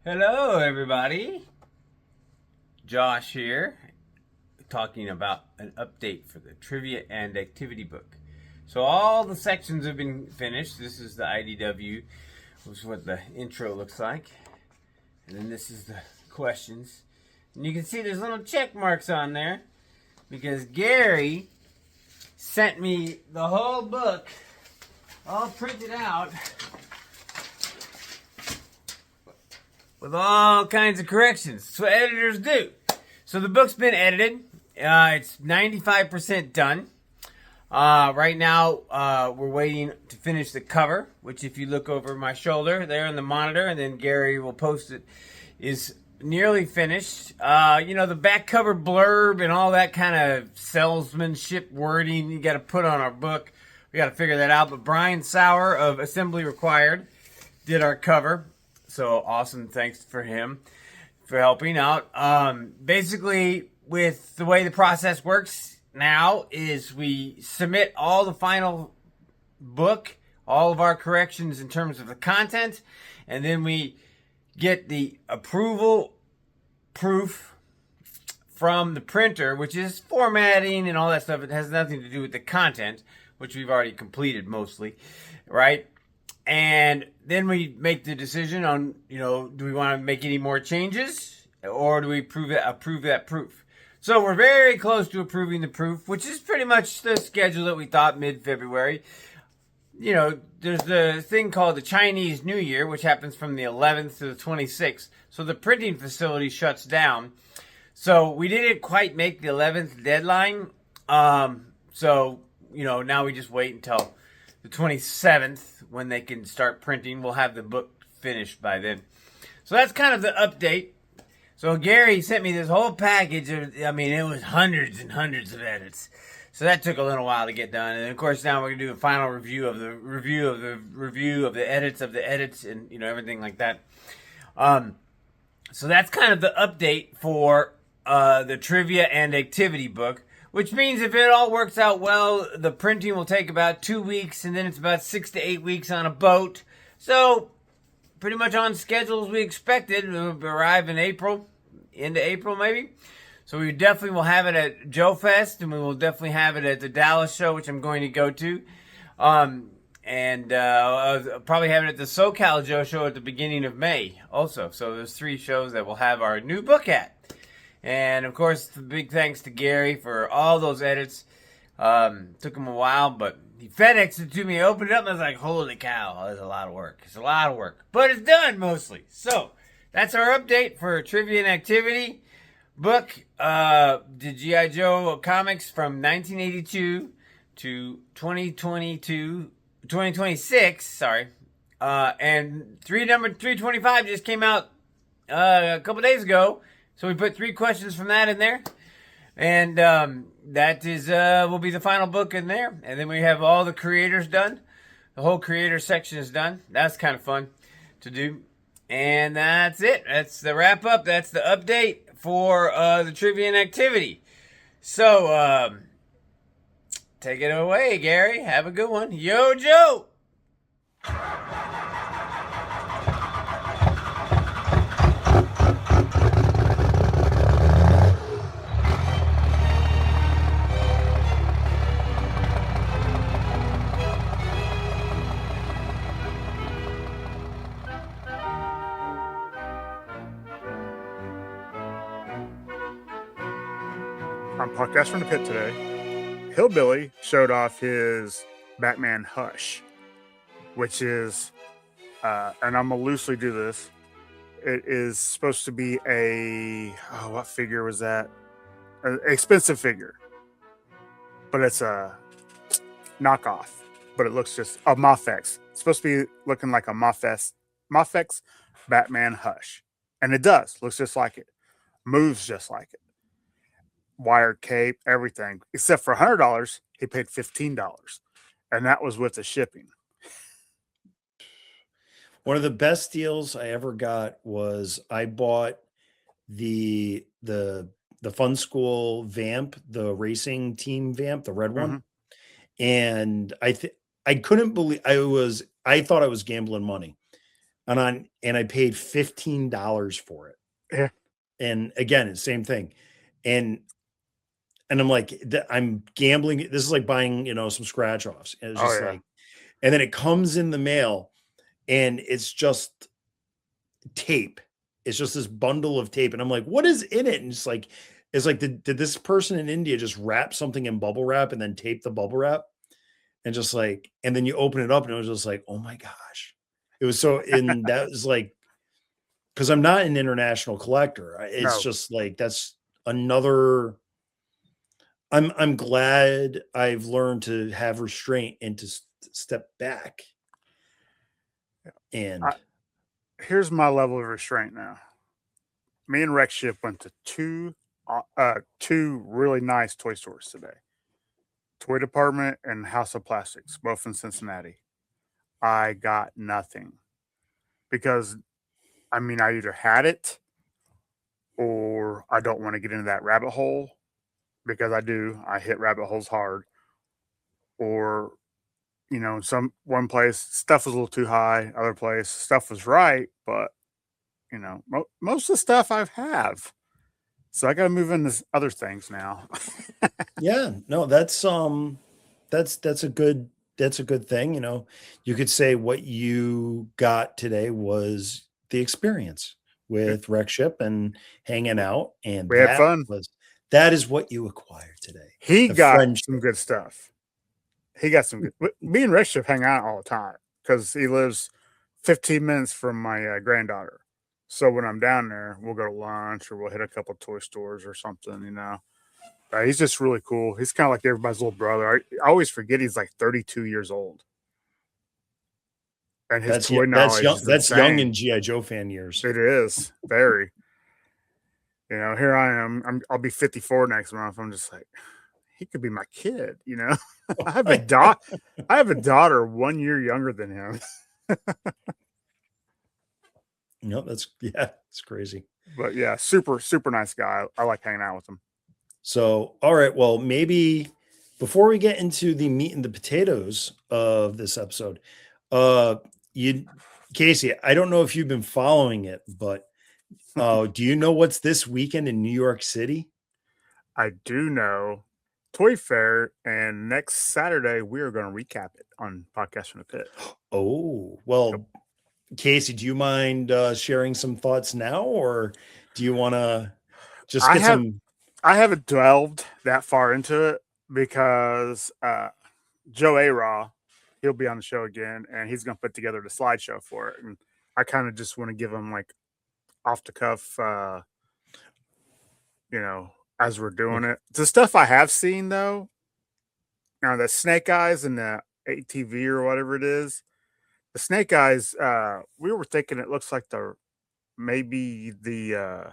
Hello, everybody. Josh here, talking about an update for the trivia and activity book. So all the sections have been finished. This is the IDW, which is what the intro looks like. And then this is the questions. And you can see there's little check marks on there because Gary sent me the whole book all printed out with all kinds of corrections. That's what editors do. So the book's been edited. It's 95% done. Right now, we're waiting to finish the cover, which if you look over my shoulder there on the monitor, and then Gary will post it, is nearly finished. The back cover blurb and all that kind of salesmanship wording you got to put on our book. We got to figure that out. But Brian Sauer of Assembly Required did our cover. So awesome. Thanks for him for helping out. Basically, with the way the process works now is we submit all the final book, all of our corrections in terms of the content, and then we get the approval proof from the printer, which is formatting and all that stuff. It has nothing to do with the content, which we've already completed mostly, right? And then we make the decision on, do we want to make any more changes or do we approve that proof? So we're very close to approving the proof, which is pretty much the schedule that we thought mid-February. There's the thing called the Chinese New Year, which happens from the 11th to the 26th. So the printing facility shuts down. So we didn't quite make the 11th deadline. Now we just wait until the 27th when they can start printing. We'll have the book finished by then. So that's kind of the update. So Gary sent me this whole package of, it was hundreds and hundreds of edits. So that took a little while to get done. And of course now we're going to do a final review of the review of the edits and, everything like that. So that's kind of the update for the trivia and activity book. Which means if it all works out well, the printing will take about 2 weeks, and then it's about 6 to 8 weeks on a boat. So, pretty much on schedule as we expected. It will arrive in April, into April maybe. So we definitely will have it at Joe Fest, and we will definitely have it at the Dallas show, which I'm going to go to. I'll probably have it at the SoCal Joe show at the beginning of May also. So there's 3 shows that we'll have our new book at. And, of course, the big thanks to Gary for all those edits. Took him a while, but he FedExed it to me. I opened it up and I was like, holy cow, that's a lot of work. It's a lot of work. But it's done mostly. So, that's our update for Trivia and Activity book. The G.I. Joe comics from 1982 to 2026, sorry. And number 325 just came out a couple days ago. So we put 3 questions from that in there. And that is will be the final book in there. And then we have all the creators done. The whole creator section is done. That's kind of fun to do. And that's it. That's the wrap up. That's the update for the trivia and activity. So take it away, Gary. Have a good one. Yo, Joe! On Podcast from the Pit today, Hillbilly showed off his Batman Hush, which is, and I'm going to loosely do this, it is supposed to be what figure was that? An expensive figure. But it's a knockoff. But it looks just a Mafex. It's supposed to be looking like a Mafex Batman Hush. And it does. Looks just like it. Moves just like it. Wired cape, everything. Except for $100, he paid $15. And that was with the shipping. One of the best deals I ever got was I bought the Fun School Vamp, the racing team Vamp, the red one. And I couldn't believe I thought I was gambling money. and I paid $15 for it. Yeah. And again, it's same thing. And I'm like, I'm gambling. This is like buying, some scratch offs. And it's Oh just yeah. like, and then it comes in the mail and it's just tape. It's just this bundle of tape. And I'm like, what is in it? And it's like, did this person in India just wrap something in bubble wrap and then tape the bubble wrap? And just like, and then you open it up and it was just like, oh my gosh. It was so, and that was like, because I'm not an international collector. It's No. just like, that's another, I'm glad I've learned to have restraint and to step back. And Here's my level of restraint now. Me and Rex Ship went to two really nice toy stores today. Toy Department and House of Plastics, both in Cincinnati. I got nothing because I either had it or I don't want to get into that rabbit hole because I do. I hit rabbit holes hard. Or, one place stuff was a little too high, other place stuff was right, but most of the stuff I have. So I got to move into other things now. yeah, no, that's a good thing. You could say what you got today was the experience with Rec Ship and hanging out, and We had fun. that is what you acquired today. He The got friendship. some good stuff. He got some good. Me and Rex Ship hang out all the time because he lives 15 minutes from my granddaughter. So when I'm down there, we'll go to lunch or we'll hit a couple toy stores or something. He's just really cool. He's kind of like everybody's little brother. I always forget he's like 32 years old, and his toy knowledge is that's young insane. in GI Joe fan years. It is very. Here I am. I'll be 54 next month. I'm just like, he could be my kid. I have a I have a daughter 1 year younger than him. No, it's crazy. But yeah, super super nice guy. I like hanging out with him. So, all right, well, maybe before we get into the meat and the potatoes of this episode, Casey, I don't know if you've been following it, but do you know what's this weekend in New York City? I do know Toy Fair, and next Saturday we are going to recap it on Podcast from the Pit. Oh, well, Casey, do you mind sharing some thoughts now, or do you want to just get some? I haven't delved that far into it because Joe A-Raw, he'll be on the show again, and he's going to put together the slideshow for it. And I kind of just want to give him like off the cuff, as we're doing it. The stuff I have seen though, now the Snake Eyes and the ATV or whatever it is, the Snake Eyes, we were thinking it looks like maybe the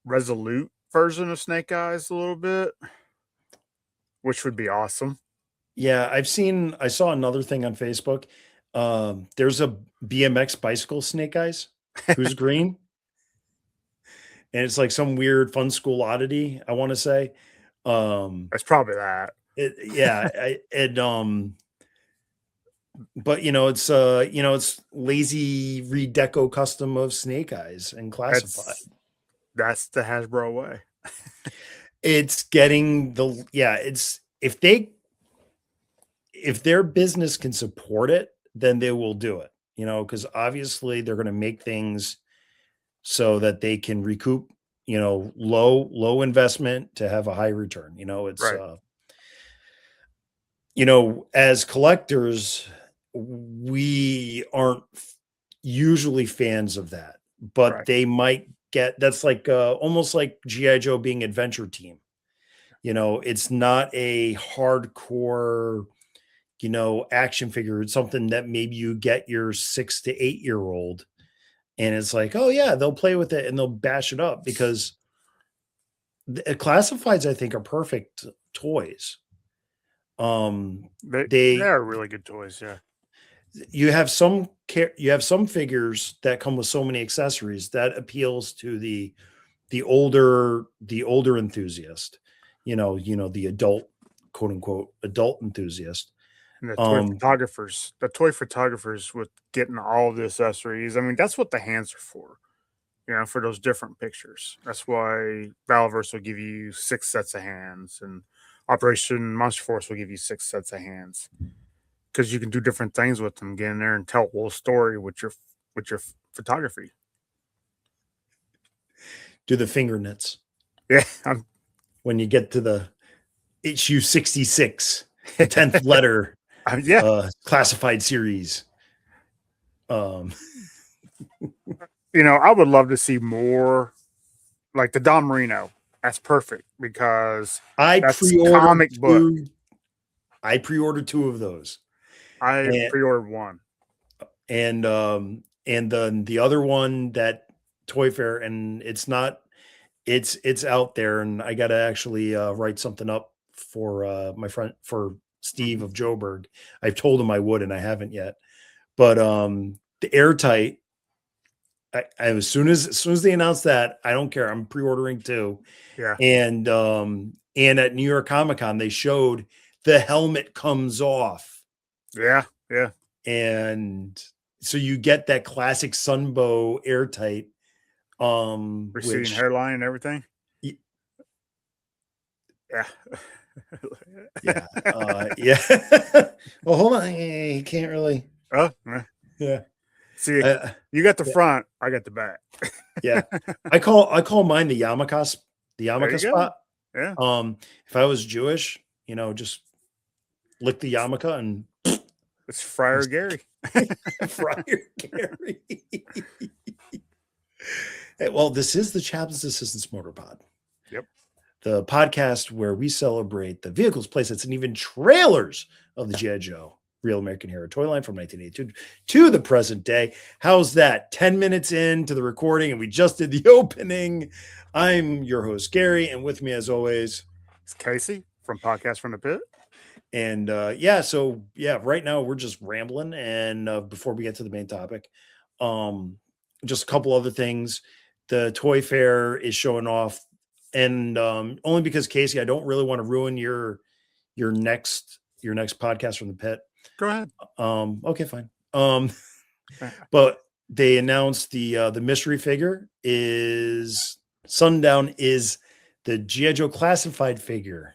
Resolute version of Snake Eyes a little bit, which would be awesome. Yeah, I saw another thing on Facebook. There's a BMX bicycle Snake Eyes who's green. And it's like some weird fun school oddity, I want to say. It's probably that. But it's lazy redeco custom of Snake Eyes and classified. That's the Hasbro way. It's getting if their business can support it, then they will do it, because obviously they're going to make things so that they can recoup, low investment to have a high return. It's right. As collectors, we aren't usually fans of that, but Right. they might that's like almost like GI Joe being Adventure Team. It's not a hardcore, action figure. It's something that maybe you get your 6 to 8 year old, and it's like, oh yeah, they'll play with it and they'll bash it up, because the classifieds, I think, are perfect toys. They are really good toys. Yeah. You have some figures that come with so many accessories that appeals to the older enthusiast, the adult, quote unquote, adult enthusiast. And Um, the toy photographers with getting all the accessories. I mean, that's what the hands are for. For those different pictures. That's why Valverse will give you 6 sets of hands, and Operation Monster Force will give you 6 sets of hands because you can do different things with them. Get in there and tell a whole story with your photography. do the finger knits Yeah, when you get to the issue 66, the 10th letter, yeah. classified series. I would love to see more like the Don Marino. That's perfect because I that's pre-ordered comic book. I pre-ordered 2 of those. I And pre-ordered one. and then the other one, that Toy Fair, and it's out there, and I got to actually write something up for my friend, for Steve of Joburg. I've told him I would, and I haven't yet. But the airtight, as soon as they announced that, I don't care. I'm pre-ordering 2. Yeah, And at New York Comic Con, they showed the helmet comes off, yeah, yeah. and so you get that classic Sunbow airtight, Receding which hairline and everything. y- Yeah. yeah, yeah. Well, hold on, you can't really. Oh, Yeah, see, uh, you got the yeah, front, I got the back. yeah. I call mine the yarmulke, There you go. spot. Yeah, If I was Jewish, just lick the yarmulke and it's Friar Gary. Friar Gary. Hey, well, this is the Chaplain's Assistance Motor Pod. Yep. The podcast where we celebrate the vehicles, playsets, and even trailers of the G.I. Joe Real American Hero toy line from 1982 to the present day. How's that? 10 minutes into the recording, and we just did the opening. I'm your host, Gary, and with me, as always, It's Casey from Podcast from the Pit. And right now we're just rambling. And before we get to the main topic, just a couple other things. The Toy Fair is showing off, and only because, Casey, I don't really want to ruin your next podcast from the pit. Go ahead. Okay, fine. But they announced the mystery figure is Sundown is the G.I. Joe classified figure.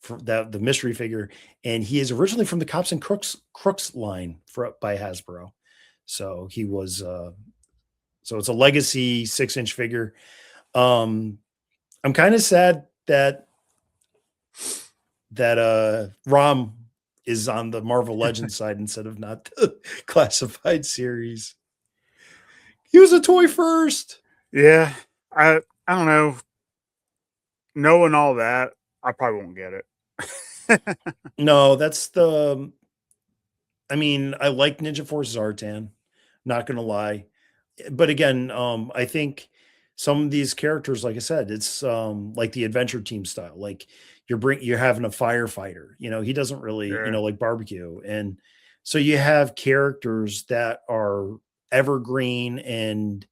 For that, the mystery figure, and he is originally from the Cops and Crooks line by Hasbro. So he was so it's a legacy 6-inch figure. I'm kind of sad that Rom is on the Marvel Legends side instead of not the classified series. He was a toy first. Yeah, I don't know. Knowing all that, I probably won't get it. No, I mean, I like Ninja Force Zartan, not gonna lie. But again, I think some of these characters, like I said, it's like the Adventure Team style. Like you're having a firefighter, he doesn't really, Yeah. like barbecue. And so you have characters that are evergreen and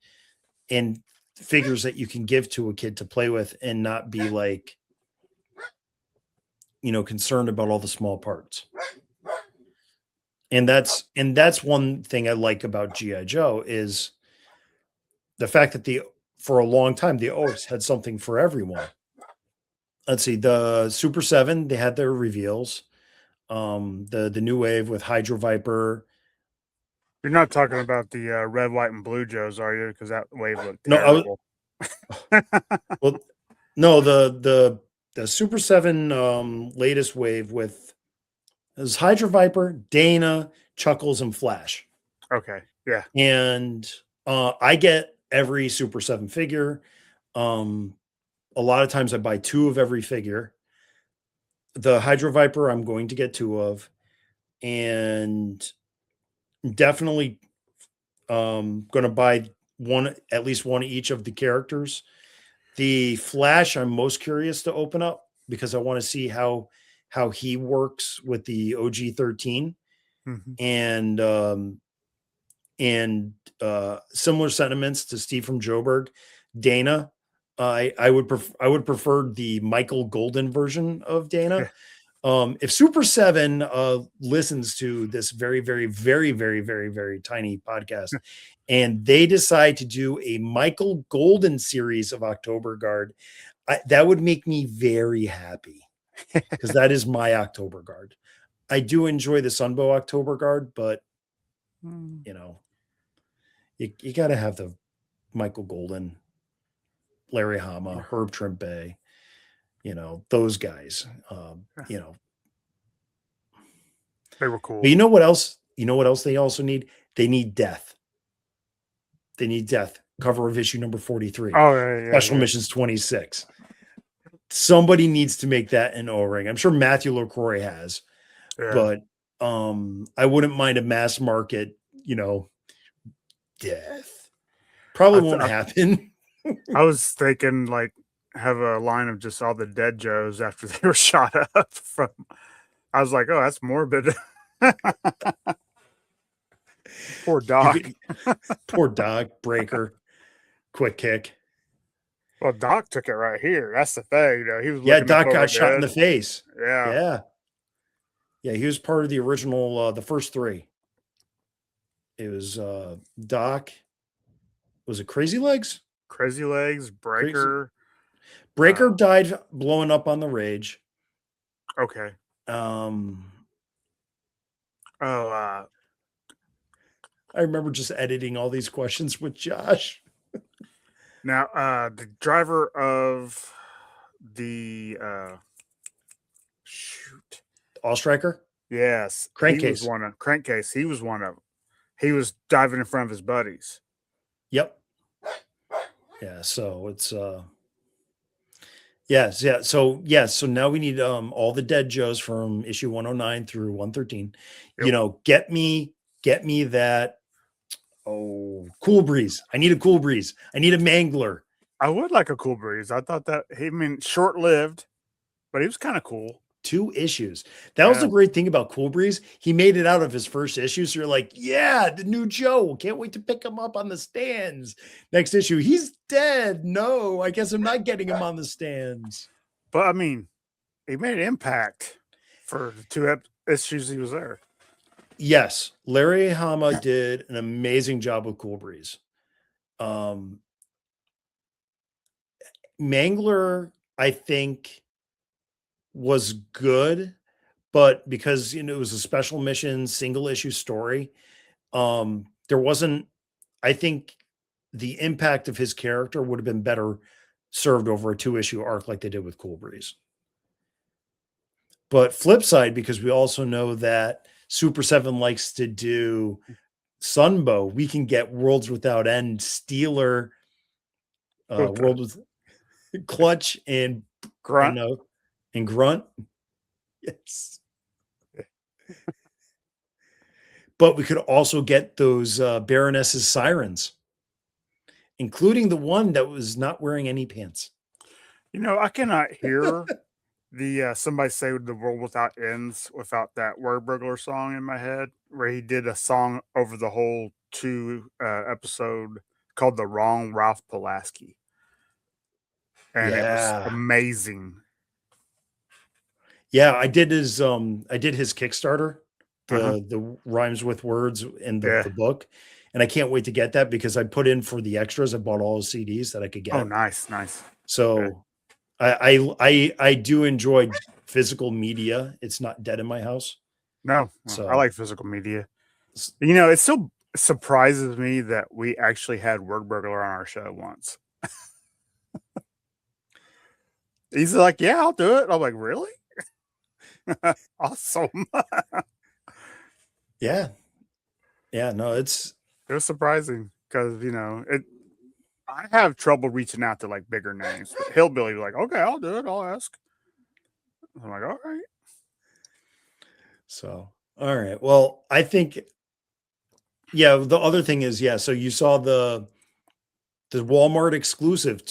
figures that you can give to a kid to play with and not be like, concerned about all the small parts. And that's one thing I like about G.I. Joe is the fact that for a long time, they always had something for everyone. Let's see, the Super 7, they had their reveals. The new wave with Hydro Viper. You're not talking about the red, white, and blue Joes, are you? Because that wave looked No, terrible. well, no, the Super 7 latest wave with is Hydro Viper, Dana, Chuckles, and Flash. Okay, yeah. And I get every Super 7 figure. A lot of times I buy 2 of every figure. The Hydro Viper I'm going to get 2 of, and definitely going to buy at least one of each of the characters. The Flash I'm most curious to open up because I want to see how he works with the OG 13. Mm-hmm. And similar sentiments to Steve from Joburg. Dana, I would prefer the Michael Golden version of Dana. If Super 7 listens to this very, very, very, very, very, very tiny podcast and they decide to do a Michael Golden series of October Guard, that would make me very happy because that is my October Guard. I do enjoy the Sunbow October Guard, but you know, you got to have the Michael Golden, Larry Hama, Herb Trimpe, you know, those guys, you know. They were cool. But you know what else? You know what else they also need? They need Death. They need Death. Cover of issue number 43. Oh, yeah, Special Missions 26. Somebody needs to make that an O-ring. I'm sure Matthew LaCroix has, but I wouldn't mind a mass market, you know, Death. Probably won't happen. I was thinking like have a line of just all the dead Joes after they were shot up from. I was like, oh, that's morbid. Poor Doc. Poor Doc. Breaker. Quick kick. Well, Doc took it right here. That's the thing. You know, he was Doc got shot in the face. Yeah. Yeah, he was part of the original, the first three. It was Doc. Was it Crazy Legs? Crazy Legs, Breaker. Breaker died blowing up on the Rage. Okay. I remember just editing all these questions with Josh. Now, the driver of the All-Striker? Yes. Crankcase. Crankcase. He was one of them. He was diving in front of his buddies. Yep. Yeah, so it's yes, yeah. So now we need all the dead Joes from issue 109 through 113. Yep. You know, get me that Cool Breeze. I need a Cool Breeze. I need a Mangler. I would like a Cool Breeze. I thought that short-lived, but he was kind of cool. 2 issues. That was the great thing about Cool Breeze. He made it out of his first issue. So you're like, yeah, the new Joe. Can't wait to pick him up on the stands. Next issue, he's dead. No, I guess I'm not getting him on the stands. But I mean, he made an impact for the 2 issues he was there. Yes, Larry Hama did an amazing job with Cool Breeze. Mangler, I think, was good, but because it was a special mission single issue story, there wasn't. I think the impact of his character would have been better served over a 2-issue arc like they did with Cool Breeze. But flip side, because we also know that Super 7 likes to do Sunbow, we can get Worlds Without End, Steeler, World with Clutch, and Grunt. And Grunt. Yes. But we could also get those Baroness's sirens, including the one that was not wearing any pants. You know, I cannot hear the somebody say the world without ends without that Word Burglar song in my head, where he did a song over the whole 2 episode called The Wrong Ralph Pulaski. And it was amazing. Yeah, I did his Kickstarter, the rhymes with words in the book. And I can't wait to get that because I put in for the extras. I bought all the CDs that I could get. Oh, nice. So I do enjoy physical media. It's not dead in my house. No, so I like physical media. You know, it still surprises me that we actually had Word Burglar on our show once. He's like, yeah, I'll do it. I'm like, really? Awesome. Yeah. No, it was surprising because, you know, I have trouble reaching out to like bigger names. But Hillbilly was like, okay, I'll do it. I'll ask. I'm like, all right. So, all right. Well, I think, the other thing is, so you saw the Walmart exclusive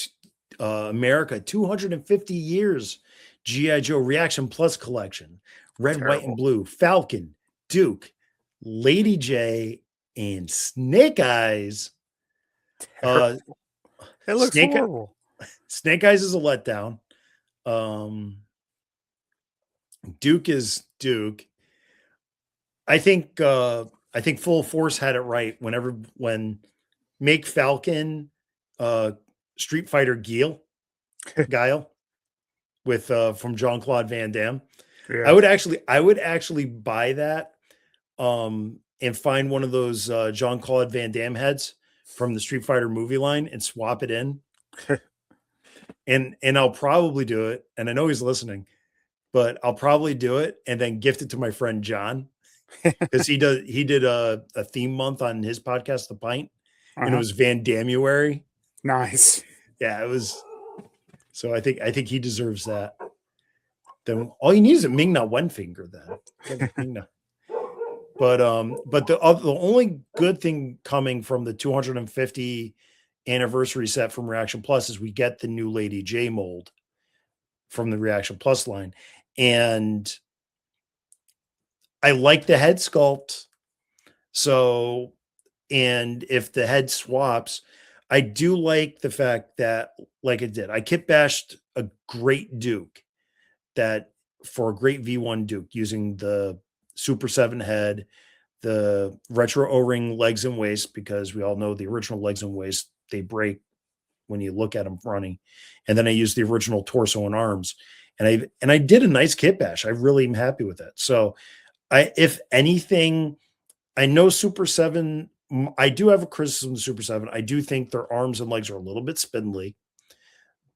America 250 years G.I. Joe Reaction Plus collection, red, white, and blue, Falcon, Duke, Lady J, and Snake Eyes. It looks horrible. Snake Eyes is a letdown. Duke is Duke. I think Full Force had it right when make Falcon Street Fighter Guile with from Jean-Claude Van Damme. Yeah. I would actually buy that and find one of those Jean-Claude Van Damme heads from the Street Fighter movie line and swap it in. and I'll probably do it. And I know he's listening, but I'll probably do it and then gift it to my friend John because he did a theme month on his podcast, The Pint, and it was Van Damuary. Nice. Yeah, it was. So I think he deserves that. Then all you need is a Ming-Na one finger then. Ming-Na. But the only good thing coming from the 250 anniversary set from Reaction Plus is we get the new Lady J mold from the Reaction Plus line. And I like the head sculpt. So, and if the head swaps, I do like the fact that, like it did, I kit bashed a great Duke that for a great V1 Duke using the Super 7 head, the retro O-ring legs and waist, because we all know the original legs and waist, they break when you look at them running. And then I used the original torso and arms. And I did a nice kit bash. I really am happy with it. So if anything, I know Super 7, I do have a criticism of Super 7. I do think their arms and legs are a little bit spindly,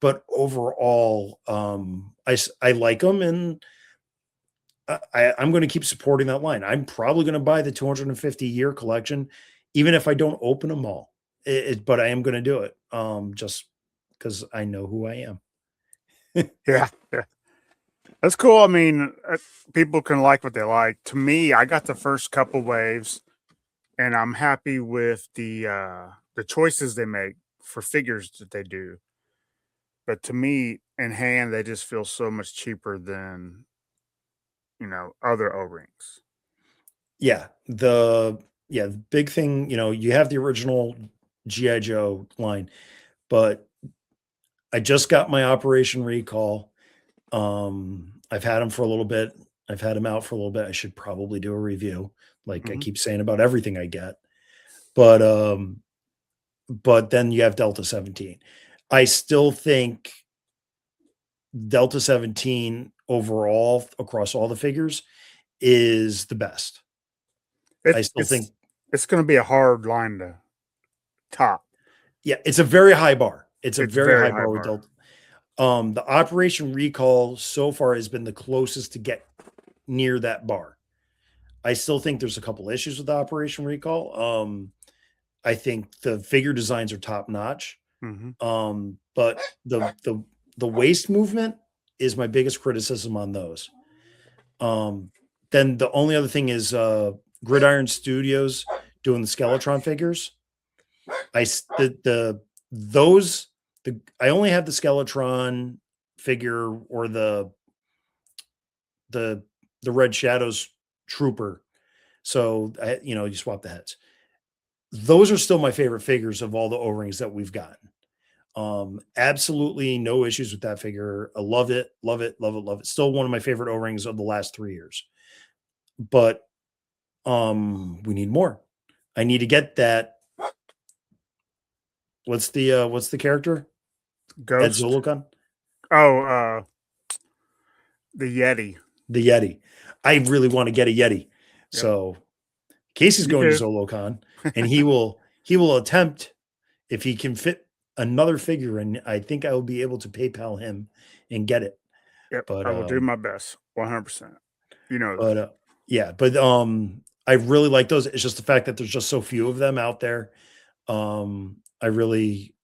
but overall, I like them, and I'm going to keep supporting that line. I'm probably going to buy the 250 year collection, even if I don't open them all. But I am going to do it, just because I know who I am. Yeah. That's cool. I mean, people can like what they like. To me, I got the first couple waves, and I'm happy with the choices they make for figures that they do. But to me, in hand, they just feel so much cheaper than other O-rings. Yeah, the big thing, you have the original G.I. Joe line, but I just got my Operation Recall. I've had them for a little bit. I've had them out for a little bit. I should probably do a review, like I keep saying about everything I get. But then you have Delta 17. I still think Delta 17 overall across all the figures is the best. I still think it's going to be a hard line to top. Yeah, it's a very high bar. It's a very high bar bar with Delta. The Operation Recall so far has been the closest to get near that bar. I still think there's a couple issues with the Operation Recall. I think the figure designs are top notch. But the waist movement is my biggest criticism on those. Then the only other thing is Gridiron Studios doing the Skeletron figures. I only have the Skeletron figure or the Red Shadows Trooper. So you swap the heads. Those are still my favorite figures of all the O-rings that we've gotten. Absolutely no issues with that figure. I love it. Still one of my favorite O-rings of the last 3 years. But we need more. I need to get that. What's the character? Ghost. Ed Zolokon? Oh, the Yeti. The Yeti. I really want to get a Yeti. Yep. So Casey's going to Zolokon, and he will attempt, if he can fit another figure, and I think I will be able to PayPal him and get it. Yep, but I will do my best, 100%. But I really like those. It's just the fact that there's just so few of them out there. I really,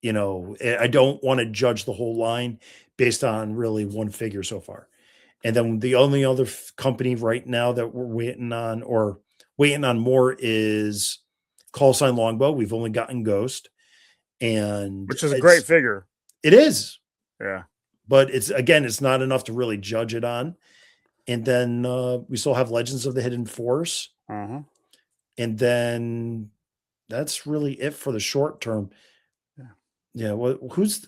I don't want to judge the whole line based on really one figure so far. And then the only other company right now that we're waiting on more is Call Sign Longbow. We've only gotten Ghost, which is a great figure. It is. Yeah. But it's not enough to really judge it on. And then we still have Legends of the Hidden Force. And then that's really it for the short term. Yeah. Who's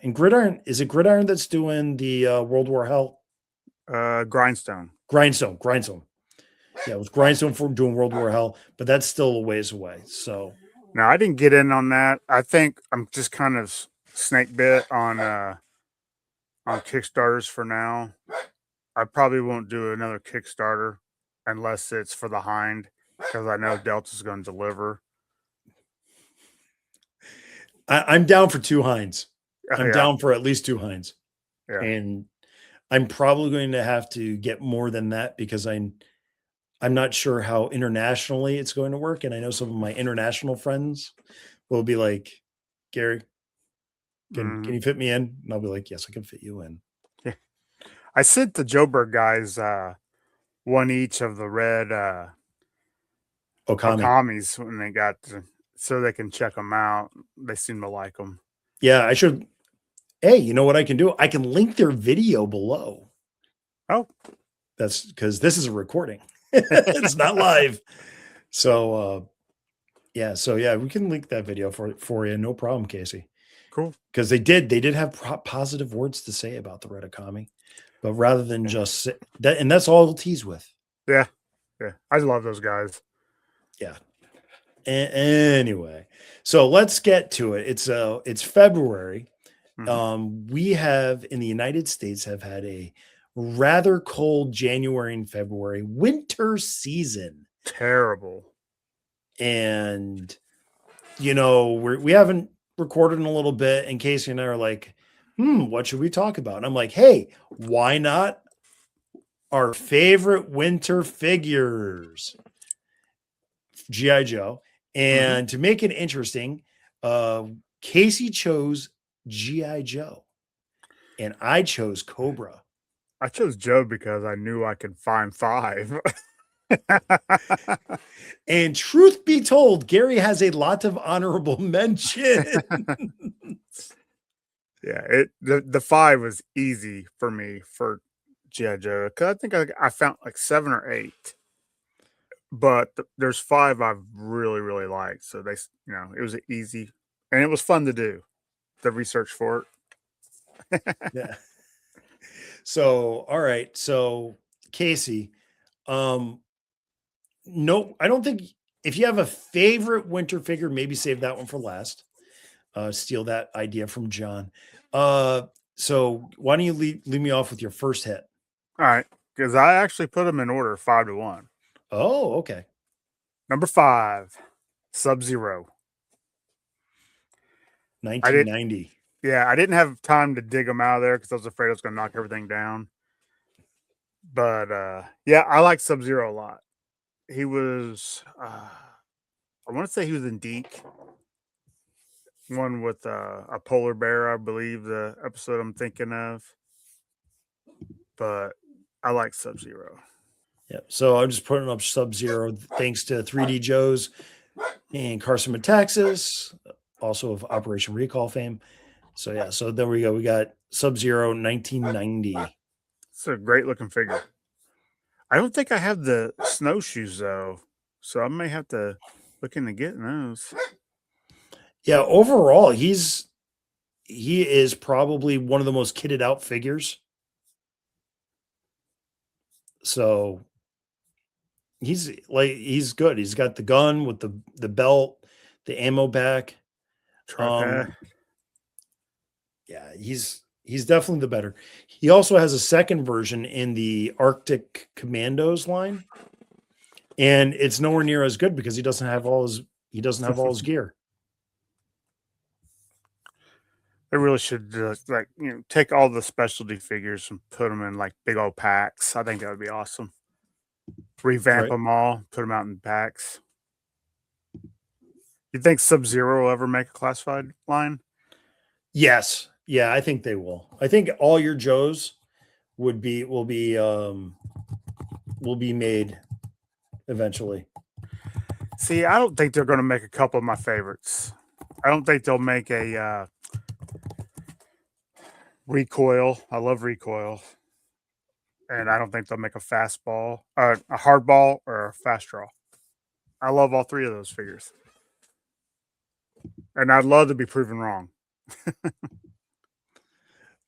in Gridiron? Is it Gridiron that's doing the World War Hell? Grindstone. Grindstone. Yeah, it was Grindstone for doing World War Hell, but that's still a ways away. So No, I didn't get in on that. I think I'm just kind of snake bit on Kickstarters for now. I probably won't do another Kickstarter unless it's for the Hind because I know Delta's going to deliver. I'm down for 2 Hinds. Oh, I'm yeah, down for at least 2 Hinds. yeah. And I'm probably going to have to get more than that because I'm not sure how internationally it's going to work. And I know some of my international friends will be like, Gary, can Mhm. you fit me in? And I'll be like, yes, I can fit you in. Yeah. I sent the Joburg guys one each of the red Okami. Okamis when they got so they can check them out. They seem to like them. Yeah, I should. Hey, you know what I can do? I can link their video below. Oh, That's because this is a recording. It's not live. So yeah, we can link that video for you. No problem, Casey. cool. Because they did have positive words to say about the red Okami, but rather than just that, and that's all I'll tease with. Yeah, yeah. I love those guys. Yeah. Anyway, so let's get to it. It's February. We have in the United States have had a rather cold January and February winter season, Terrible. and we haven't recorded in a little bit. And Casey and I are like, what should we talk about? And I'm like, hey, why not our favorite winter figures, G.I. Joe? And to make it interesting, Casey chose G.I. Joe and I chose Cobra. I chose Joe because I knew I could find 5. And truth be told, Gary has a lot of honorable mention. Yeah, the 5 was easy for me for G.I. Joe because I think I found like 7 or 8, but there's 5 I've really really liked. So it was easy and it was fun to do the research for it. Yeah. So, all right. So, Casey, no, I don't think if you have a favorite winter figure, maybe save that one for last. Steal that idea from John. So why don't you leave me off with your first hit? All right, because I actually put them in order 5 to 1. Oh, okay. Number 5, Sub-Zero. 1990. Yeah, I didn't have time to dig them out of there because I was afraid I was going to knock everything down. But yeah, I like Sub-Zero a lot. He was, I want to say he was in Deke, one with a polar bear, I believe, the episode I'm thinking of. But I like Sub-Zero. Yeah. So I'm just putting up Sub-Zero thanks to 3D Joe's and Carson Metaxas, also of Operation Recall fame. So yeah, so there we go. We got Sub-Zero 1990. It's a great looking figure. I don't think I have the snowshoes though, so I may have to look into getting those. Yeah, overall, he is probably one of the most kitted out figures. So he's good. He's got the gun with the belt, the ammo back. Tripod. Yeah, he's definitely the better. He also has a second version in the Arctic Commandos line, and it's nowhere near as good because he doesn't have all his gear. They really should just take all the specialty figures and put them in like big old packs. I think that would be awesome. Revamp Right. them all, put them out in packs. You think Sub-Zero will ever make a classified line? Yes. Yeah, I think they will. I think all your Joes will be made eventually. See, I don't think they're going to make a couple of my favorites. I don't think they'll make a recoil. I love recoil. And I don't think they'll make a fastball, a hardball, or a fast draw. I love all 3 of those figures. And I'd love to be proven wrong.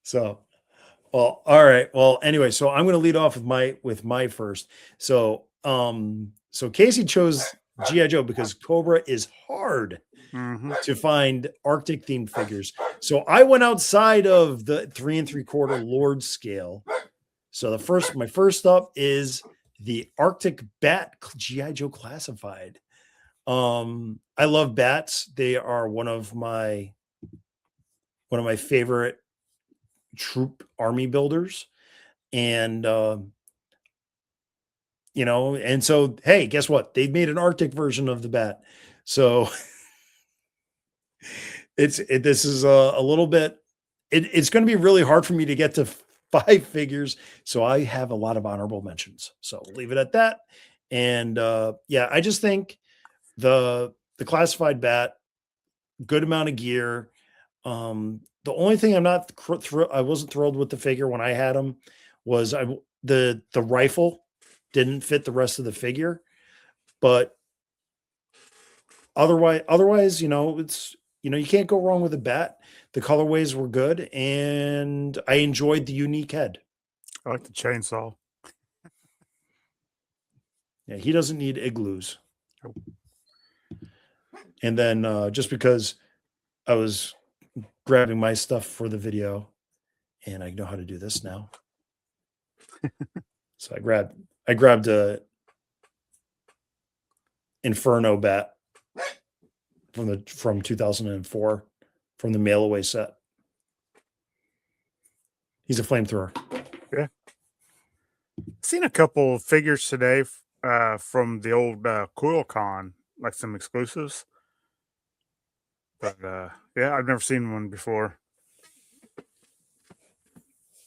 So, Well, all right. Well, anyway, so I'm going to lead off with my first. So Casey chose GI Joe because Cobra is hard Mm-hmm. to find Arctic themed figures. So I went outside of the 3 3/4 Lord scale. So my first up is the Arctic Bat GI Joe classified. I love bats. They are one of my favorite troop army builders. And and so hey, guess what? They made an Arctic version of the bat. So this is a little bit it's going to be really hard for me to get to 5 figures, so I have a lot of honorable mentions, so we'll leave it at that. And yeah, I just think the classified bat, good amount of gear. The only thing I wasn't thrilled with the figure when I had him was the rifle didn't fit the rest of the figure, but otherwise, it's you can't go wrong with a bat. The colorways were good, and I enjoyed the unique head. I like the chainsaw. Yeah, he doesn't need igloos. Nope. And then just because I was grabbing my stuff for the video, and I know how to do this now, so I grabbed a Inferno bat from 2004 from the mail away set. He's a flamethrower. Yeah. Seen a couple figures today from the old CoilCon, like some exclusives. But yeah, I've never seen one before.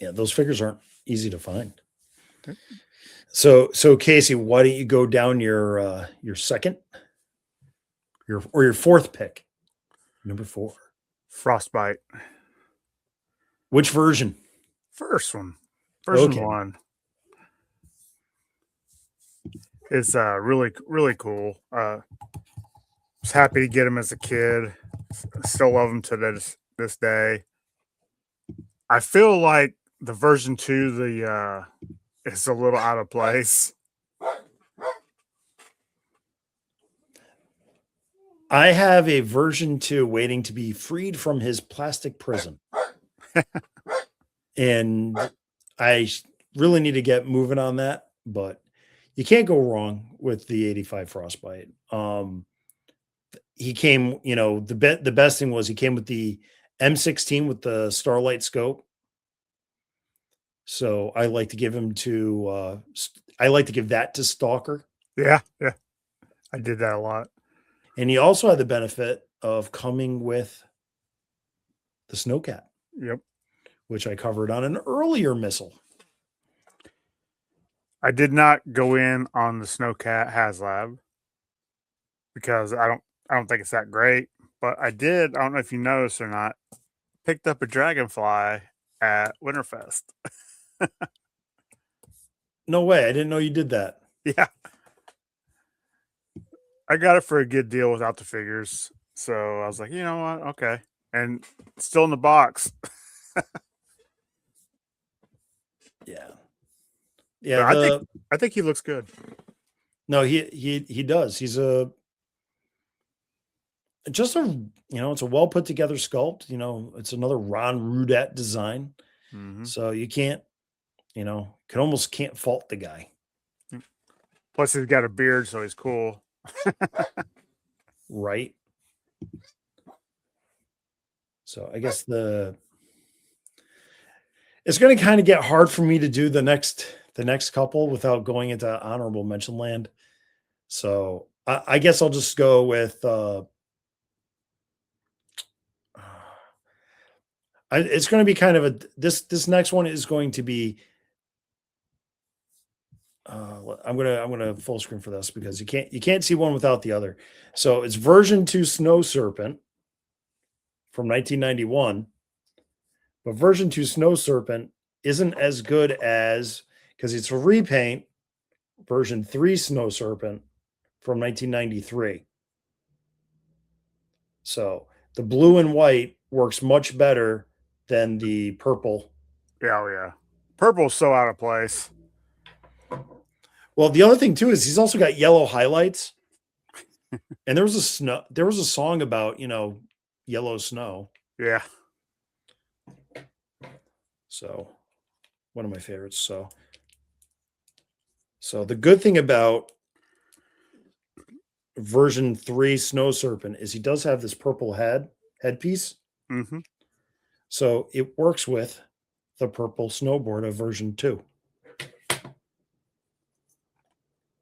Yeah, those figures aren't easy to find. Okay. So Casey, why don't you go down your second, your fourth pick, number 4, Frostbite. Which version? First one, version Okay. 1. It's really, really cool. Was happy to get him as a kid. Still love him to this day. I feel like the version 2, is a little out of place. I have a version 2 waiting to be freed from his plastic prison. And I really need to get moving on that, but you can't go wrong with the 85 Frostbite. He came, the best thing was he came with the M16 with the Starlight scope. So I like to give him to that to Stalker. Yeah. I did that a lot. And he also had the benefit of coming with the Snowcat. Yep. Which I covered on an earlier Missal. I did not go in on the Snowcat HasLab because I don't think it's that great. But I did. I don't know if you noticed or not. Picked up a Dragonfly at Winterfest. No way! I didn't know you did that. Yeah, I got it for a good deal without the figures. So I was like, you know what? Okay, and still in the box. Yeah. I think he looks good. No, he does. He's it's a well put together sculpt. It's another Ron Rudett design. Mm-hmm. So you can't, almost can't fault the guy. Plus, he's got a beard, so he's cool. Right. So I guess it's going to kind of get hard for me to do the next couple without going into honorable mention land. So I guess I'll just go with it's going to be kind of this next one is going to be I'm gonna full screen for this because you can't see one without the other. So it's version 2 Snow Serpent from 1991, but version 2 Snow Serpent isn't as good as, because it's a repaint, version 3 Snow Serpent from 1993. So the blue and white works much better than the purple Yeah, oh yeah. Purple's so out of place. Well, the other thing too is he's also got yellow highlights. And there was a song about, yellow snow. Yeah. So one of my favorites. So the good thing about version 3 Snow Serpent is he does have this purple headpiece. Mm-hmm. So it works with the purple snowboard of version 2.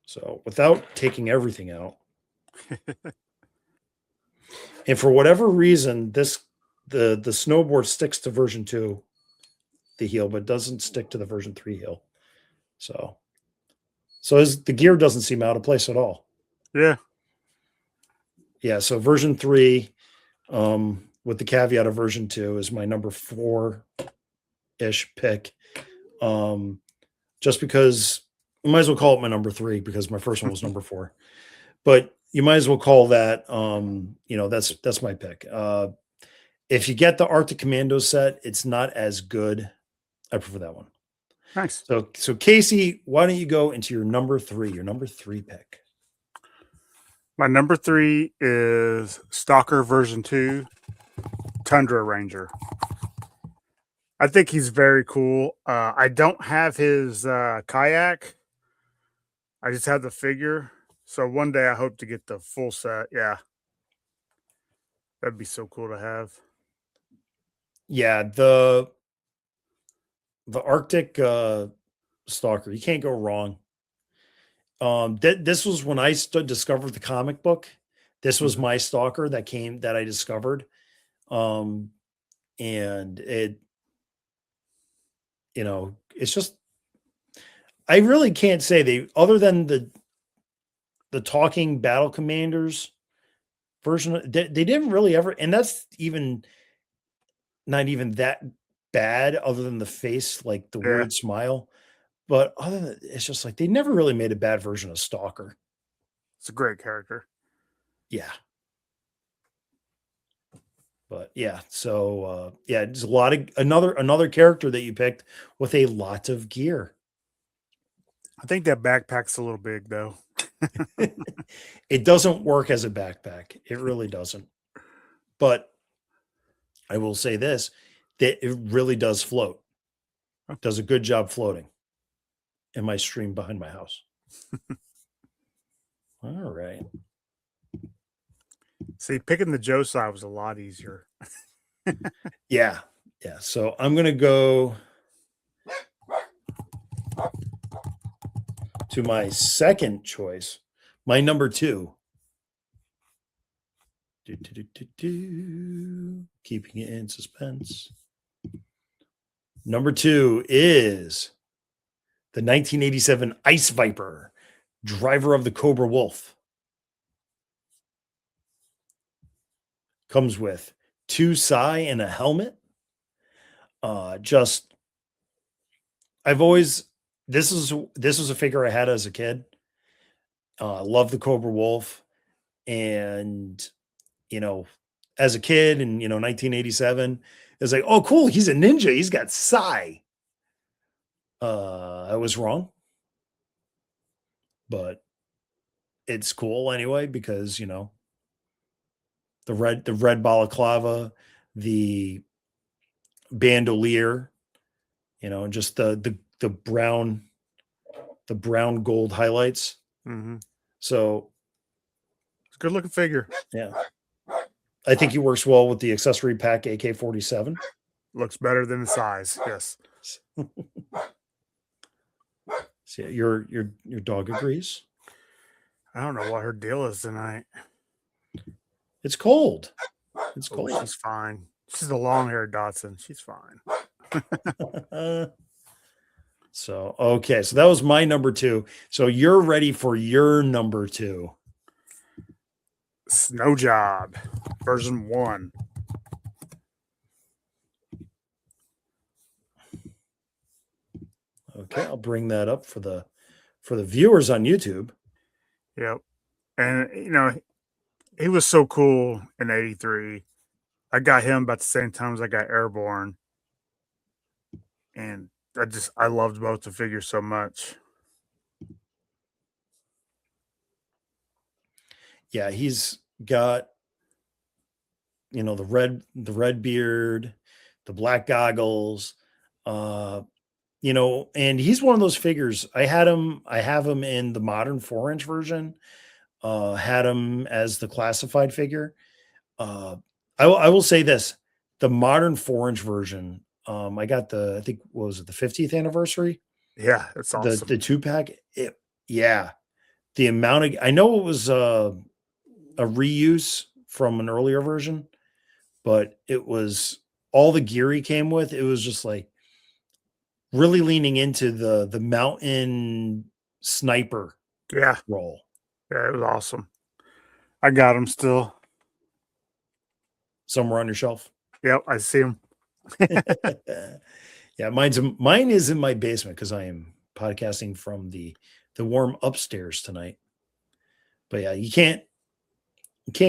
So without taking everything out. And for whatever reason, the snowboard sticks to version 2, the heel, but doesn't stick to the version 3 heel. So the gear doesn't seem out of place at all. Yeah. Yeah, so version 3, with the caveat of version 2, is my number 4-ish pick. Just because I might as well call it my number 3 because my first one was number 4. But you might as well call that, that's my pick. If you get the Arctic Commando set, it's not as good. I prefer that one. Nice. So Casey, why don't you go into your number 3 pick? My number 3 is Stalker version 2, Tundra Ranger. I think he's very cool. I don't have his kayak. I just have the figure. So one day I hope to get the full set. Yeah. That'd be so cool to have. Yeah, the Arctic Stalker, you can't go wrong. This was when I discovered the comic book. This was my Stalker that I discovered. And it, it's just, I really can't say other than the talking battle commanders version, they didn't really ever, and that's even not even that bad other than the face, like the weird smile. But other than it's just like they never really made a bad version of Stalker. It's a great character. Yeah. But yeah, so there's a lot of another character that you picked with a lot of gear. I think that backpack's a little big though. It doesn't work as a backpack. It really doesn't. But I will say this, that it really does float. It does a good job floating in my stream behind my house. All right. See, picking the Joe side was a lot easier. Yeah. So I'm going to go to my second choice, my number 2. Keeping it in suspense. Number 2 is the 1987 Ice Viper, driver of the Cobra Wolf. Comes with 2 sai and a helmet. This was a figure I had as a kid. Loved the Cobra Wolf. And, as a kid in, 1987, it's like, oh, cool. He's a ninja. He's got sai. I was wrong. But it's cool anyway, because, the red balaclava, the bandolier, and just the brown gold highlights. Mm-hmm. So it's a good looking figure. Yeah. I think he works well with the accessory pack AK-47. Looks better than the size. Yes. So your dog agrees. I don't know what her deal is tonight. It's cold. It's cold. She's fine. She's a long-haired Dotson. She's fine. So that was my number 2. So you're ready for your number 2. Snow Job, version 1. Okay, I'll bring that up for the viewers on YouTube. Yep. And he was so cool in 83. I got him about the same time as I got Airborne. and I loved both the figures so much. Yeah, he's got, the red beard, the black goggles, and he's one of those figures. I have him in the modern 4-inch version, had him as the classified figure. I will say this: the modern 4-inch version. I got I think, what was it, the 50th anniversary? Yeah, it's awesome. The 2-pack. Yeah, the amount of, I know it was a reuse from an earlier version, but it was all the gear he came with. It was just like really leaning into the mountain sniper Yeah, role. yeah, it was awesome. I got him still. Somewhere on your shelf. Yep, I see him. Yeah, mine is in my basement because I am podcasting from the warm upstairs tonight. But yeah, you can't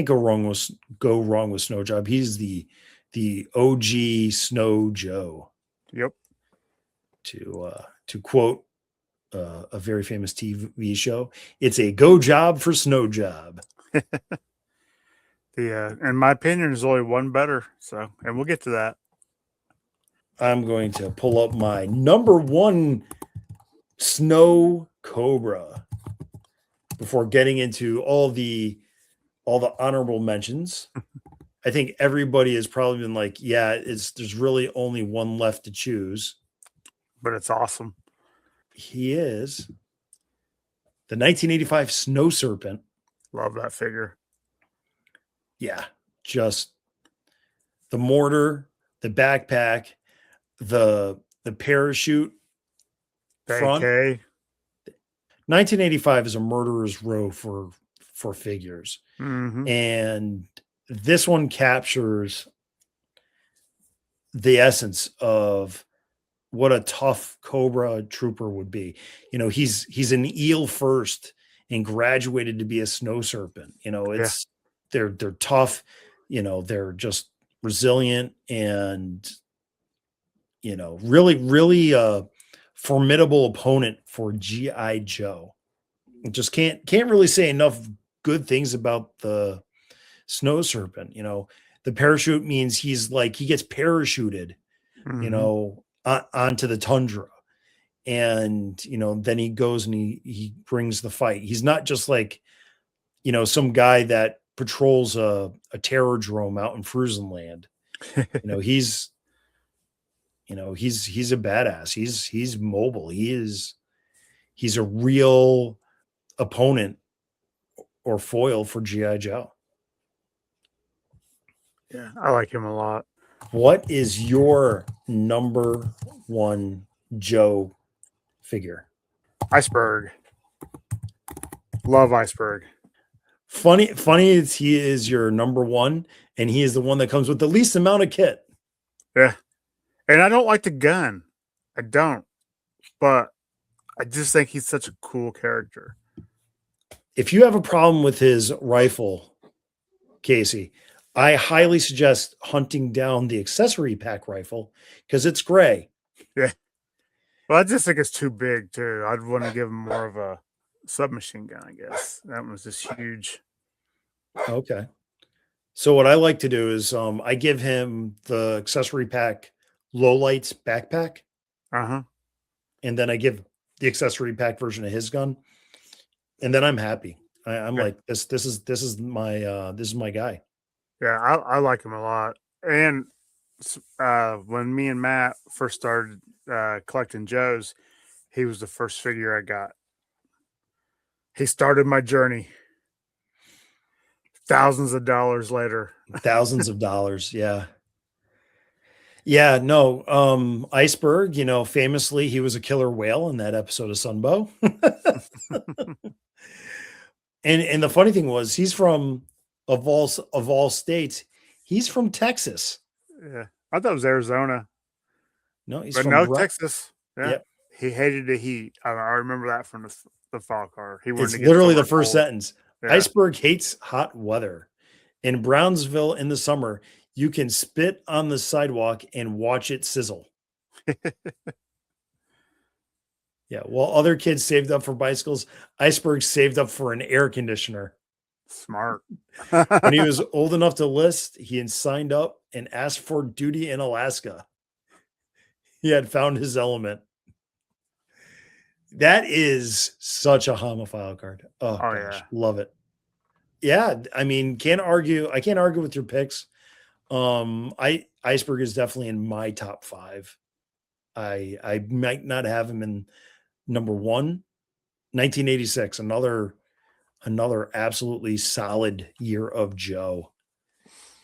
go wrong with Snow Job. He's the OG Snow Joe. Yep. To quote a very famous TV show, it's a go job for Snow Job. In my opinion, there's only one better. So, and we'll get to that. I'm going to pull up my number one Snow Cobra before getting into all the honorable mentions. I think everybody has probably been like, yeah, there's really only one left to choose. But it's awesome. He is the 1985 Snow Serpent. Love that figure. Yeah, just the mortar, the backpack, the parachute front. AK. 1985 is a murderer's row for figures. Mm-hmm. And this one captures the essence of what a tough Cobra trooper would be. He's an eel first and graduated to be a snow serpent. They're tough, they're just resilient and really formidable opponent for G.I. Joe. Just can't really say enough good things about the Snow Serpent. The parachute means he gets parachuted, onto the tundra. And, then he goes and he brings the fight. He's not just like, some guy that patrols a terrordrome out in Frusenland. He's a badass. He's mobile. He's a real opponent or foil for G.I. Joe. Yeah, I like him a lot. What is your number one Joe figure? Iceberg. Love Iceberg. Funny he is your number one, and he is the one that comes with the least amount of kit. Yeah. And I don't like the gun. I don't. But I just think he's such a cool character. If you have a problem with his rifle, Casey, I highly suggest hunting down the accessory pack rifle because it's gray. Yeah. Well, I just think it's too big, too. I'd want to give him more of a submachine gun, I guess. That one was just huge. Okay. So what I like to do is I give him the accessory pack lowlights backpack. Uh-huh. And then I give the accessory pack version of his gun. And then I'm happy. I'm like, this is my guy. Yeah, I like him a lot. And when me and Matt first started collecting Joes, he was the first figure I got. He started my journey. Thousands of dollars later. Thousands of dollars, yeah. Yeah, no. Iceberg, famously, he was a killer whale in that episode of Sunbow. and the funny thing was, he's from of all states, he's from Texas. Yeah, I thought it was Arizona. No, he's from Texas. Yeah, yep. He hated the heat. I remember that from the file card. It's literally the first sentence. Yeah. Iceberg hates hot weather. In Brownsville in the summer, you can spit on the sidewalk and watch it sizzle. Yeah. While other kids saved up for bicycles, Iceberg saved up for an air conditioner. Smart. When he was old enough to list, he had signed up and asked for duty in Alaska. He had found his element. That is such a homophile card. Oh, Oh, gosh, yeah. love it. Yeah, I mean, can't argue. I can't argue with your picks. Iceberg is definitely in my top 5. I might not have him in number 1. 1986, another absolutely solid year of Joe.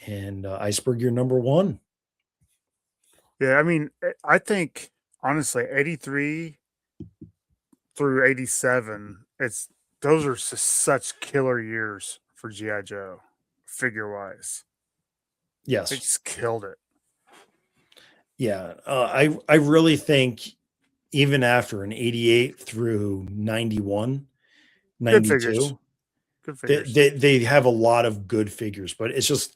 And Iceberg, you're number 1. Yeah, I mean, I think honestly, 83 through 87, those are just such killer years for G.I. Joe, figure wise. They Yes. just killed it. Yeah. I really think even after an 88 through 91, Good figures. 92, Good figures. they have a lot of good figures, but it's just,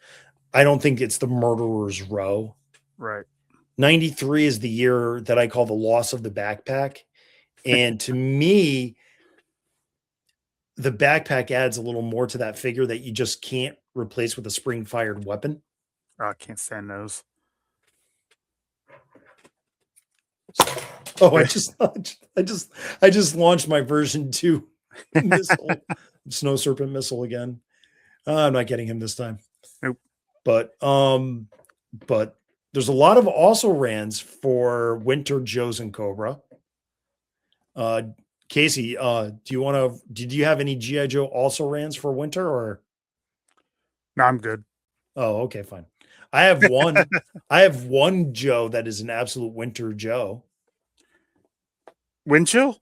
I don't think it's the murderer's row. Right. 93 is the year that I call the loss of the backpack. And to me, the backpack adds a little more to that figure that you just can't replace with a spring fired weapon. Oh, I can't stand those. Oh, I just launched my version 2 missile, snow serpent missile again. I'm not getting him this time. Nope. But there's a lot of also rans for Winter Joe's and Cobra. Casey, did you have any G.I. Joe also rans for Winter or? No, I'm good. Oh, okay, fine. I have one Joe that is an absolute Winter Joe. Wind chill?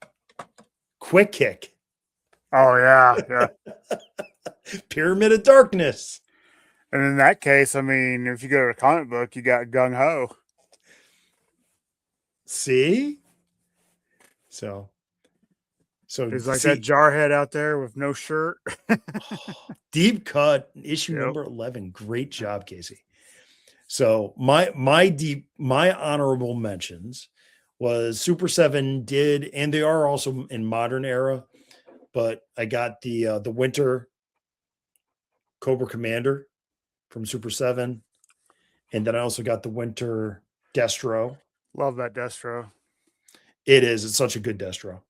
Quick Kick. Oh, yeah. Yeah. Pyramid of Darkness. And in that case, I mean, if you go to a comic book, you got Gung Ho. See? So He's like that jarhead out there with no shirt. Deep cut, issue number 11. Great job, Casey. So my honorable mentions was Super 7 did, and they are also in modern era, but I got the Winter Cobra Commander from Super 7, and then I also got the Winter Destro. Love that Destro. It's such a good Destro.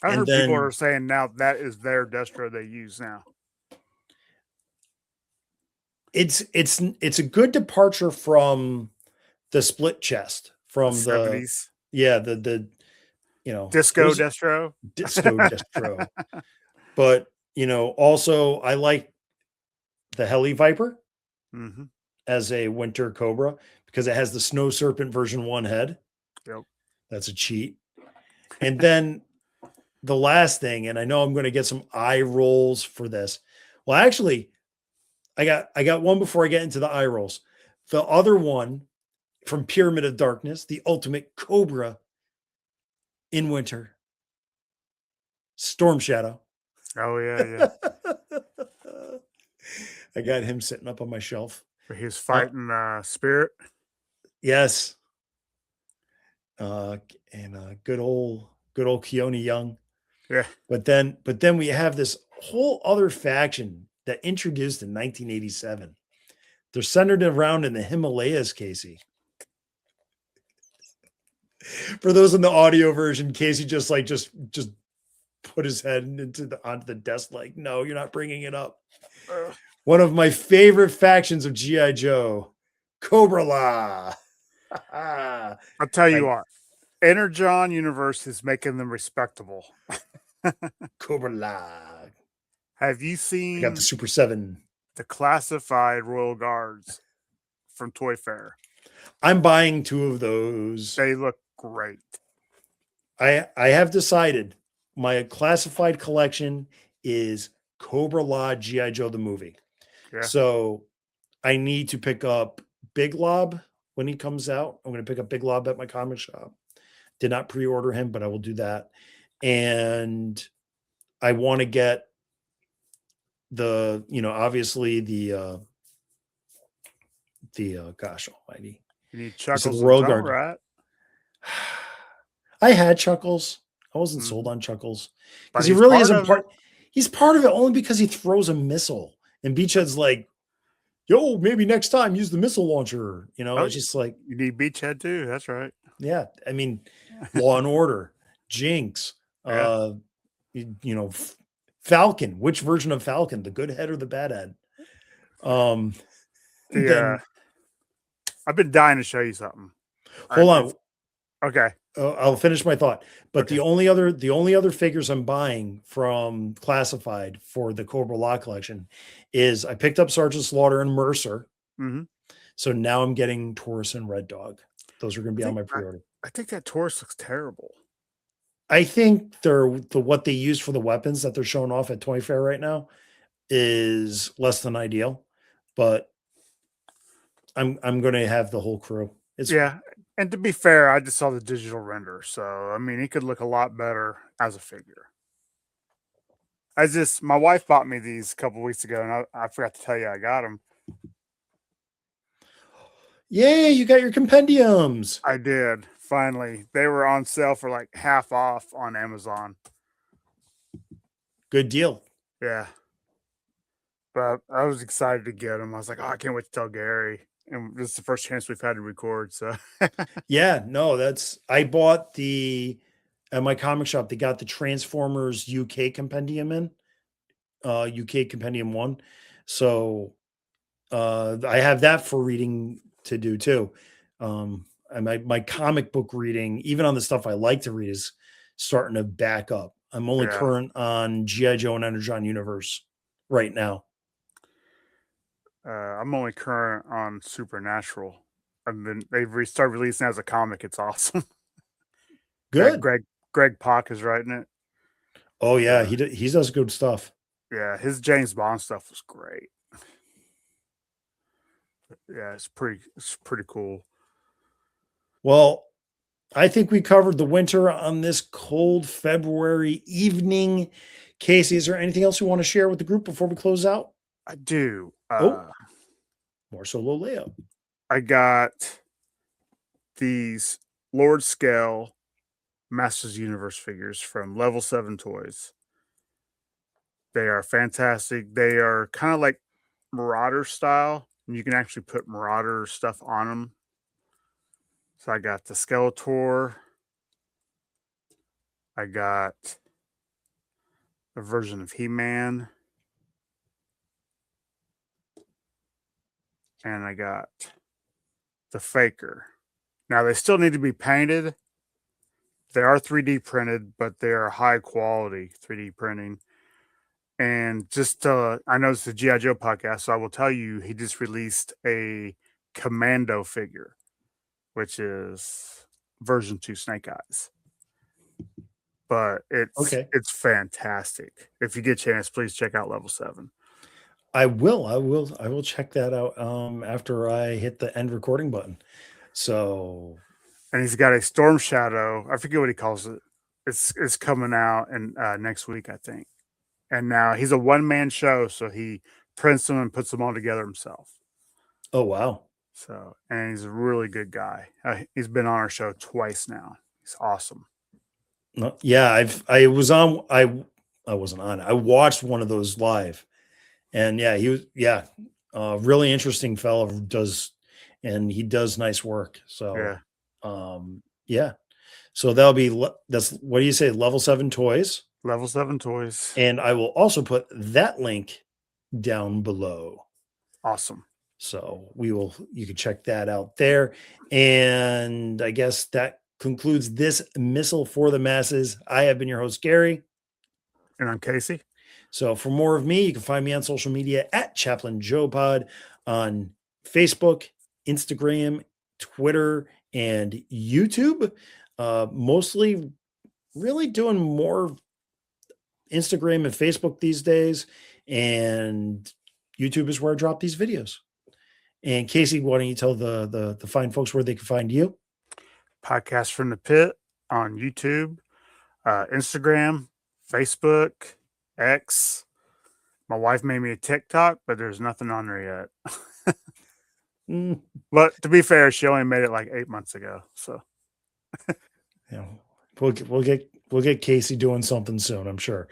I heard people are saying now that is their Destro they use now. It's a good departure from the split chest from the 70s. Yeah, the Disco Destro. Disco Destro. But also I like the Heli Viper as a Winter Cobra because it has the Snow Serpent version 1 head. Yep. That's a cheat. And then the last thing, and I know I'm going to get some eye rolls for this. Well, actually, I got one before I get into the eye rolls. The other one from Pyramid of Darkness, the ultimate Cobra in Winter, Storm Shadow. Oh, yeah. I got him sitting up on my shelf. He was fighting Spirit. Yes. And good old Keone Young. Yeah. But then we have this whole other faction that introduced in 1987. They're centered around in the Himalayas, Casey. For those in the audio version, Casey just put his head onto the desk like, no, you're not bringing it up. One of my favorite factions of G.I. Joe, Cobra La. I'll tell you what, Energon Universe is making them respectable. Cobra La. Have you seen? I got the Super 7. The classified Royal Guards from Toy Fair. I'm buying 2 of those. They look great. I have decided my classified collection is Cobra La G.I. Joe the movie. Yeah. So I need to pick up Big Lob when he comes out. I'm going to pick up Big Lob at my comic shop. Did not pre-order him, but I will do that. And I want to get obviously the gosh almighty. You need Chuckles the Royal Guard. Right? I had Chuckles. I wasn't sold Mhm. on Chuckles But because he he's really part isn't of it. part. He's part of it only because he throws a missile, and Beachhead's like, "Yo, maybe next time use the missile launcher." You know, Oh, it's just like, you need Beachhead too. That's right. yeah. I mean, Law and Order, Jinx, Yeah. uh, you know, Falcon. Which version of Falcon, the good head or the bad head? Um, The then I've been dying to show you something. hold It's on. okay. I'll finish my thought. But Okay. the only other figures I'm buying from Classified for the Cobra Law collection is I picked up Sergeant Slaughter and Mercer. Mm-hmm. So now I'm getting Taurus and Red Dog. Those are going to I be on think my pre-order. I think that Taurus looks terrible. I think what they use for the weapons that they're showing off at Toy Fair right now is less than ideal, but I'm going to have the whole crew. It's Yeah. And to be fair, I just saw the digital render, so I mean, he could look a lot better as a figure. My wife bought me these a couple weeks ago, and I forgot to tell you I got them. yay, you got your compendiums. I did finally. They were on sale for like half off on Amazon. Good deal. Yeah, but I was excited to get them. I was like, oh, I can't wait to tell Gary. And this is the first chance we've had to record. So, Yeah, no, I bought at my comic shop, they got the Transformers UK compendium in, UK compendium 1. So, I have that for reading to do too. And my comic book reading, even on the stuff I like to read, is starting to back up. I'm only yeah, current on GI Joe and Energon Universe right now. I'm only current on Supernatural. And then they've started releasing as a comic. It's awesome. That Good. Greg Pak is writing it. Oh yeah, So, he does good stuff. yeah, his James Bond stuff was great. Yeah, it's pretty cool. Well, I think we covered the winter on this cold February evening. Casey, is there anything else you want to share with the group before we close out? I do. Oh, more solo layup. I got these Lord Scale Masters Universe figures from Level 7 Toys. They are fantastic. They are kind of like Marauder style. And you can actually put Marauder stuff on them. So I got the Skeletor. I got a version of He-Man. And I got the Faker. Now they still need to be painted. They are 3D printed, but they are high quality 3D printing. And I know it's the G.I. Joe podcast, so I will tell you he just released a Commando figure, which is version 2 Snake Eyes. But Okay. it's fantastic. If you get a chance, please check out Level 7. I will check that out after I hit the end recording button. So And he's got a Storm Shadow. I forget what he calls it. It's coming out in next week, I think. And now he's a one-man show, so he prints them and puts them all together himself. oh wow. So, and he's a really good guy. He's been on our show twice now. He's awesome. No, yeah, I wasn't on it. I watched one of those live. And yeah, he was really interesting fellow and he does nice work. So Yeah, yeah. So that'll be that's what do you say, Level 7 Toys? Level 7 Toys. And I will also put that link down below. Awesome. So you can check that out there. And I guess that concludes this Missile for the Masses. I have been your host, Gary. And I'm Casey. So for more of me, you can find me on social media at Chaplain Joe Pod on Facebook, Instagram, Twitter, and YouTube. Mostly really doing more Instagram and Facebook these days. And YouTube is where I drop these videos. And Casey, why don't you tell the fine folks where they can find you? Podcast from the Pit on YouTube, Instagram, Facebook, X. My wife made me a TikTok, but there's nothing on there yet. Mm, But to be fair, she only made it like 8 months ago. So You know, we'll get Casey doing something soon, I'm sure.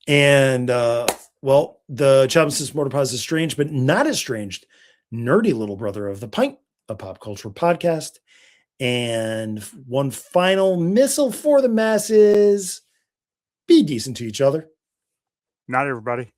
And well, the Chopsticks Mortapod is estranged, but not estranged, nerdy little brother of the Pint, a pop culture podcast. And one final missile for the masses: be decent to each other. Not everybody.